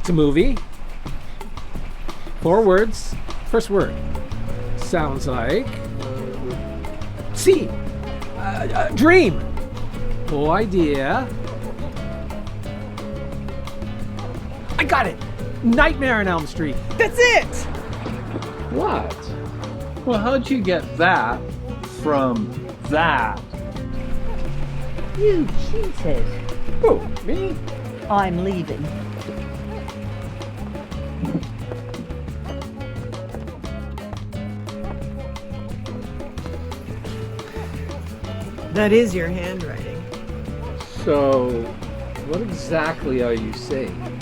It's a movie. 4 words. First word. Sounds like... C. Dream. Full idea. I got it. Nightmare on Elm Street. That's it! What? Well, how'd you get that from that? You cheated. Who? Me? I'm leaving. That is your handwriting. So, what exactly are you saying?